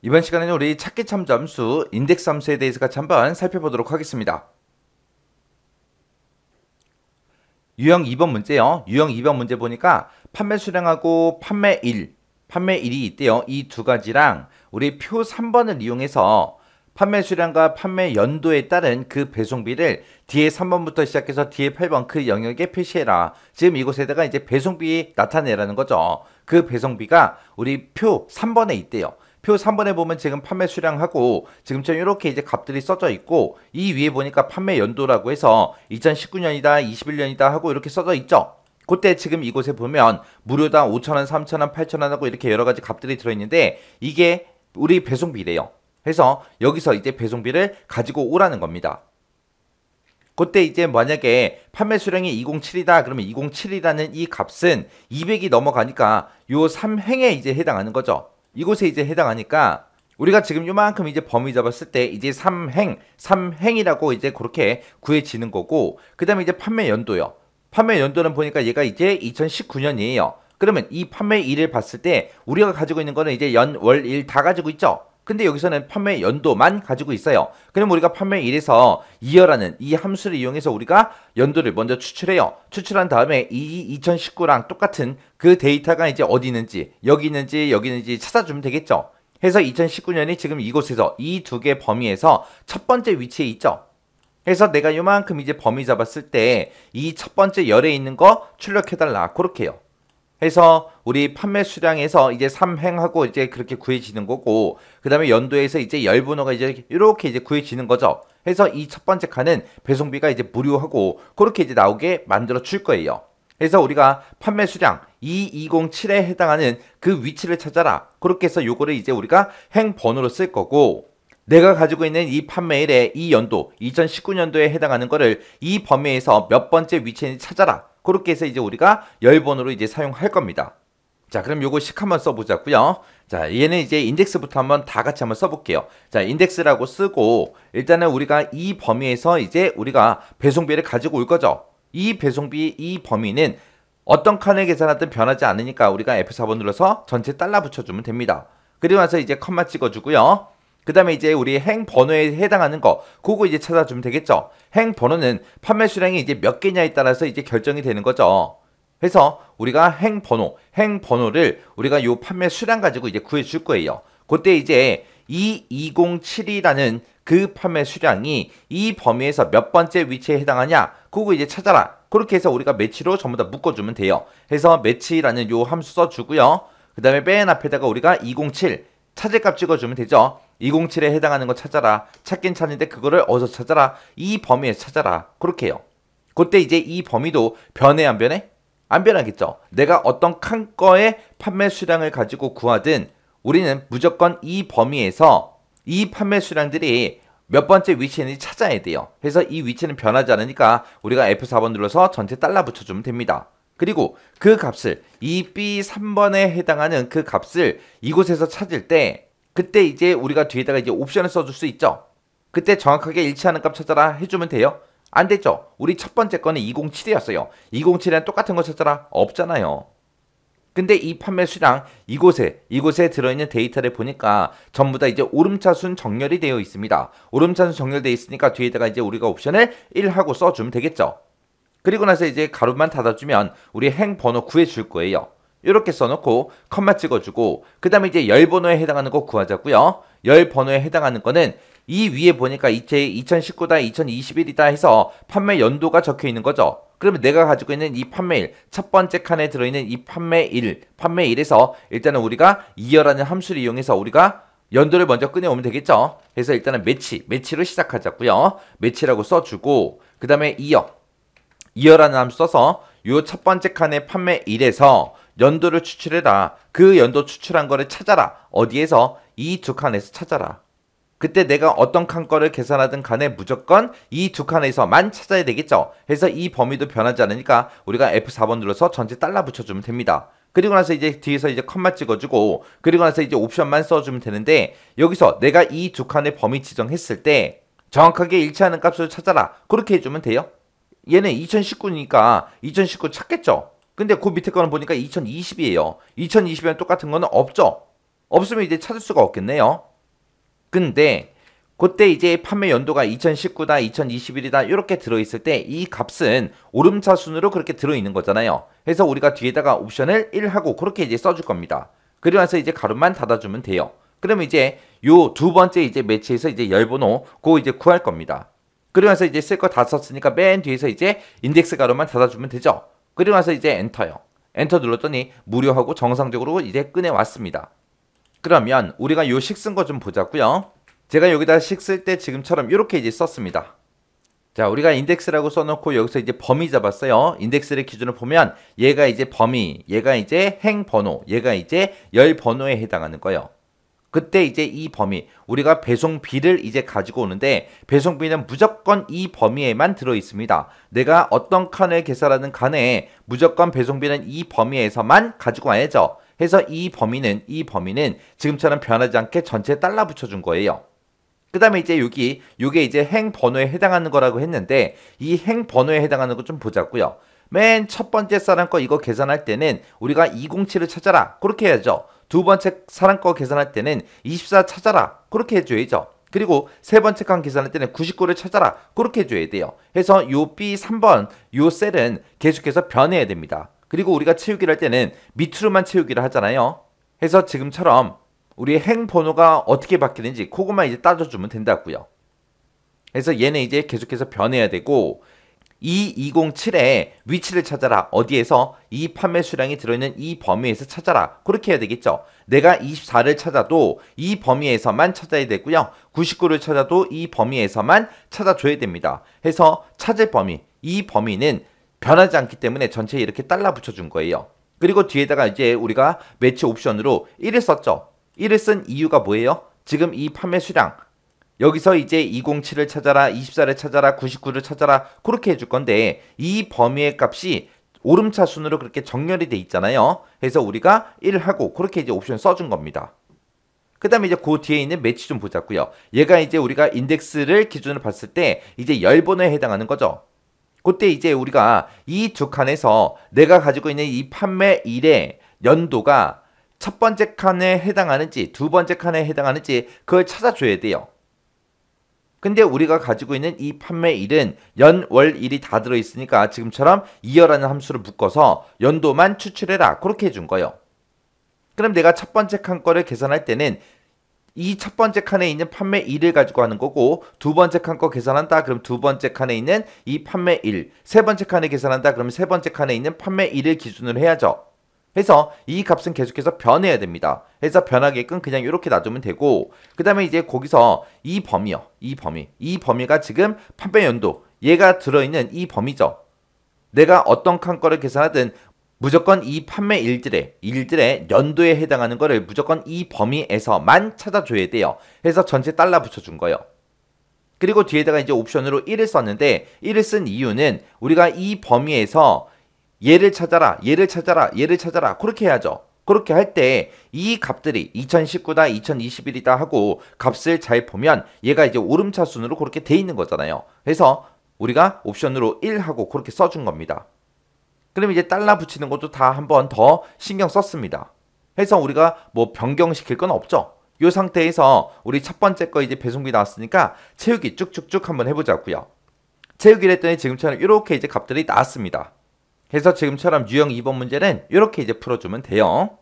이번 시간에는 우리 찾기 참조 함수 인덱스 함수에 대해서 같이 한번 살펴보도록 하겠습니다. 유형 2번 문제요. 유형 2번 문제 보니까 판매 수량하고 판매일이 있대요. 이 두 가지랑 우리 표 3번을 이용해서 판매 수량과 판매 연도에 따른 그 배송비를 뒤에 3번부터 시작해서 뒤에 8번 그 영역에 표시해라. 지금 이곳에다가 이제 배송비 나타내라는 거죠. 그 배송비가 우리 표 3번에 있대요. 표 3번에 보면 지금 판매 수량하고 지금처럼 이렇게 이제 값들이 써져 있고, 이 위에 보니까 판매 연도라고 해서 2019년이다 21년이다 하고 이렇게 써져 있죠. 그때 지금 이곳에 보면 무료당 5,000원 3,000원 8,000원 하고 이렇게 여러 가지 값들이 들어있는데, 이게 우리 배송비래요. 그래서 여기서 이제 배송비를 가지고 오라는 겁니다. 그때 이제 만약에 판매 수량이 207이다 그러면 207이라는 이 값은 200이 넘어가니까 요 3행에 이제 해당하는 거죠. 이곳에 이제 해당하니까 우리가 지금 요만큼 이제 범위 잡았을 때 이제 3행이라고 이제 그렇게 구해지는 거고, 그 다음에 이제 판매 연도요. 판매 연도는 보니까 얘가 이제 2019년이에요. 그러면 이 판매일을 봤을 때 우리가 가지고 있는 거는 이제 연, 월, 일 다 가지고 있죠. 근데 여기서는 판매 연도만 가지고 있어요. 그럼 우리가 판매일에서 이어라는 이 함수를 이용해서 우리가 연도를 먼저 추출해요. 추출한 다음에 이 2019랑 똑같은 그 데이터가 이제 어디 있는지 여기 있는지 찾아주면 되겠죠. 해서 2019년이 지금 이곳에서 이 두 개 범위에서 첫 번째 위치에 있죠. 해서 내가 요만큼 이제 범위 잡았을 때 이 첫 번째 열에 있는 거 출력해달라. 그렇게요. 해서 우리 판매 수량에서 이제 3행하고 이제 그렇게 구해지는 거고, 그 다음에 연도에서 이제 열 번호가 이제 이렇게 이제 구해지는 거죠. 해서 이 첫 번째 칸은 배송비가 이제 무료하고 그렇게 이제 나오게 만들어 줄 거예요. 그래서 우리가 판매 수량 2207에 해당하는 그 위치를 찾아라. 그렇게 해서 요거를 이제 우리가 행 번호로 쓸 거고, 내가 가지고 있는 이 판매일의 이 연도 2019년도에 해당하는 거를 이 범위에서 몇 번째 위치인지 찾아라. 그렇게 해서 이제 우리가 열번호로 이제 사용할 겁니다. 자, 그럼 요거 식 한번 써보자고요. 자, 얘는 이제 인덱스부터 한번 다 같이 한번 써볼게요. 자, 인덱스라고 쓰고 일단은 우리가 이 범위에서 이제 우리가 배송비를 가지고 올 거죠. 이 배송비 이 범위는 어떤 칸에 계산하든 변하지 않으니까 우리가 F4번 눌러서 전체 달러 붙여주면 됩니다. 그리고 나서 이제 컴마 찍어주고요. 그 다음에 이제 우리 행 번호에 해당하는 거 그거 이제 찾아주면 되겠죠. 행 번호는 판매 수량이 이제 몇 개냐에 따라서 이제 결정이 되는 거죠. 그래서 우리가 행 번호를 우리가 요 판매 수량 가지고 이제 구해 줄 거예요. 그때 이제 2207이라는 그 판매 수량이 이 범위에서 몇 번째 위치에 해당하냐 그거 이제 찾아라. 그렇게 해서 우리가 매치로 전부 다 묶어주면 돼요. 해서 매치라는 요 함수 써주고요. 그 다음에 맨 앞에다가 우리가 207 찾을 값 찍어주면 되죠. 207에 해당하는 거 찾아라. 찾긴 찾는데 그거를 어디서 찾아라. 이 범위에서 찾아라. 그렇게 해요. 그때 이제 이 범위도 변해 안 변해? 안 변하겠죠. 내가 어떤 칸 거의 판매 수량을 가지고 구하든 우리는 무조건 이 범위에서 이 판매 수량들이 몇 번째 위치에 있는지 찾아야 돼요. 그래서 이 위치는 변하지 않으니까 우리가 F4번 눌러서 전체 달러 붙여주면 됩니다. 그리고 그 값을 이 B3번에 해당하는 그 값을 이곳에서 찾을 때 그때 이제 우리가 뒤에다가 이제 옵션을 써줄 수 있죠. 그때 정확하게 일치하는 값 찾아라 해주면 돼요. 안 됐죠. 우리 첫 번째 거는 207이었어요. 207이랑 똑같은 거 찾아라. 없잖아요. 근데 이 판매 수량 이곳에 들어있는 데이터를 보니까 전부 다 이제 오름차순 정렬이 되어 있습니다. 오름차순 정렬되어 있으니까 뒤에다가 이제 우리가 옵션을 1하고 써주면 되겠죠. 그리고 나서 이제 가로만 닫아주면 우리 행 번호 구해줄 거예요. 이렇게 써놓고 컴마 찍어주고 그 다음에 이제 열 번호에 해당하는 거 구하자고요. 열 번호에 해당하는 거는 이 위에 보니까 이제 2019다 2021이다 해서 판매 연도가 적혀 있는 거죠. 그러면 내가 가지고 있는 이 판매일 첫 번째 칸에 들어있는 이 판매일에서 일단은 우리가 이어라는 함수를 이용해서 우리가 연도를 먼저 꺼내오면 되겠죠. 그래서 일단은 매치로 시작하자고요. 매치라고 써주고 그 다음에 이어라는 함수 써서 요 첫 번째 칸의 판매일에서 연도를 추출해라. 그 연도 추출한 거를 찾아라. 어디에서? 이 두 칸에서 찾아라. 그때 내가 어떤 칸 거를 계산하든 간에 무조건 이 두 칸에서만 찾아야 되겠죠. 그래서 이 범위도 변하지 않으니까 우리가 F4번 눌러서 전체 달러 붙여주면 됩니다. 그리고 나서 이제 뒤에서 이제 컴마 찍어주고 그리고 나서 이제 옵션만 써주면 되는데, 여기서 내가 이 두 칸의 범위 지정했을 때 정확하게 일치하는 값을 찾아라. 그렇게 해주면 돼요. 얘는 2019니까 2019 찾겠죠. 근데 그 밑에 거는 보니까 2020이에요. 2020이랑 똑같은 거는 없죠. 없으면 이제 찾을 수가 없겠네요. 근데 그때 이제 판매 연도가 2019다, 2021이다 이렇게 들어있을 때 이 값은 오름차 순으로 그렇게 들어있는 거잖아요. 그래서 우리가 뒤에다가 옵션을 1하고 그렇게 이제 써줄 겁니다. 그리고 나서 이제 가로만 닫아주면 돼요. 그러면 이제 요 두 번째 이제 매치에서 이제 열 번호 그거 이제 구할 겁니다. 그리고 나서 이제 쓸 거 다 썼으니까 맨 뒤에서 이제 인덱스 가로만 닫아주면 되죠. 그리고 나서 이제 엔터요. 엔터 눌렀더니 무료하고 정상적으로 이제 꺼내 왔습니다. 그러면 우리가 요 식 쓴 거 좀 보자고요. 제가 여기다 식 쓸 때 지금처럼 이렇게 이제 썼습니다. 자, 우리가 인덱스라고 써놓고 여기서 이제 범위 잡았어요. 인덱스를 기준으로 보면 얘가 이제 범위, 얘가 이제 행 번호, 얘가 이제 열 번호에 해당하는 거예요. 그때 이제 이 범위, 우리가 배송비를 이제 가지고 오는데 배송비는 무조건 이 범위에만 들어 있습니다. 내가 어떤 칸을 계산하는 칸에 무조건 배송비는 이 범위에서만 가지고 와야죠. 해서 이 범위는 지금처럼 변하지 않게 전체에 달라 붙여준 거예요. 그 다음에 이제 요게 이제 행 번호에 해당하는 거라고 했는데 이 행 번호에 해당하는 거 좀 보자고요. 맨 첫 번째 사람 거 이거 계산할 때는 우리가 207을 찾아라 그렇게 해야죠. 두 번째 사람 거 계산할 때는 24 찾아라 그렇게 해줘야죠. 그리고 세 번째 칸 계산할 때는 99를 찾아라 그렇게 해줘야 돼요. 해서 요 B 3번 요 셀은 계속해서 변해야 됩니다. 그리고 우리가 채우기를 할 때는 밑으로만 채우기를 하잖아요. 해서 지금처럼 우리 행 번호가 어떻게 바뀌는지 그것만 이제 따져주면 된다고요. 그래서 얘는 이제 계속해서 변해야 되고 2207의 위치를 찾아라. 어디에서? 이 판매 수량이 들어있는 이 범위에서 찾아라. 그렇게 해야 되겠죠. 내가 24를 찾아도 이 범위에서만 찾아야 되고요. 99를 찾아도 이 범위에서만 찾아줘야 됩니다. 해서 찾을 범위, 이 범위는 변하지 않기 때문에 전체에 이렇게 달라 붙여준 거예요. 그리고 뒤에다가 이제 우리가 매치 옵션으로 1을 썼죠. 1을 쓴 이유가 뭐예요? 지금 이 판매 수량 여기서 이제 207을 찾아라, 24를 찾아라, 99를 찾아라 그렇게 해줄 건데 이 범위의 값이 오름차 순으로 그렇게 정렬이 돼 있잖아요. 그래서 우리가 1하고 그렇게 이제 옵션 써준 겁니다. 그 다음에 이제 그 뒤에 있는 매치 좀 보자고요. 얘가 이제 우리가 인덱스를 기준으로 봤을 때 이제 열 번호에 해당하는 거죠. 그때 이제 우리가 이 두 칸에서 내가 가지고 있는 이 판매 1의 연도가 첫 번째 칸에 해당하는지 두 번째 칸에 해당하는지 그걸 찾아줘야 돼요. 근데 우리가 가지고 있는 이 판매 1은 연, 월, 일이 다 들어있으니까 지금처럼 이어라는 함수를 묶어서 연도만 추출해라 그렇게 해준 거예요. 그럼 내가 첫 번째 칸 거를 계산할 때는 이 첫 번째 칸에 있는 판매 1을 가지고 하는 거고 두 번째 칸 거 계산한다 그럼 두 번째 칸에 있는 이 판매 1 세 번째 칸에 계산한다 그러면 세 번째 칸에 있는 판매 1을 기준으로 해야죠. 해서 이 값은 계속해서 변해야 됩니다. 해서 변하게끔 그냥 이렇게 놔두면 되고 그 다음에 이제 거기서 이 범위요. 이 범위가 지금 판매 연도 얘가 들어있는 이 범위죠. 내가 어떤 칸 거를 계산하든 무조건 이 판매 일들의 연도에 해당하는 거를 무조건 이 범위에서만 찾아줘야 돼요. 해서 전체 달라 붙여준 거예요. 그리고 뒤에다가 이제 옵션으로 1을 썼는데 1을 쓴 이유는 우리가 이 범위에서 얘를 찾아라 그렇게 해야죠. 그렇게 할 때 이 값들이 2019다 2021이다 하고 값을 잘 보면 얘가 이제 오름차 순으로 그렇게 돼 있는 거잖아요. 그래서 우리가 옵션으로 1하고 그렇게 써준 겁니다. 그럼 이제 달러 붙이는 것도 다 한 번 더 신경 썼습니다. 해서 우리가 뭐 변경시킬 건 없죠. 이 상태에서 우리 첫 번째 거 이제 배송비 나왔으니까 채우기 쭉쭉쭉 한번 해보자고요. 채우기를 했더니 지금처럼 이렇게 이제 값들이 나왔습니다. 그래서 지금처럼 유형 2번 문제는 이렇게 이제 풀어주면 돼요.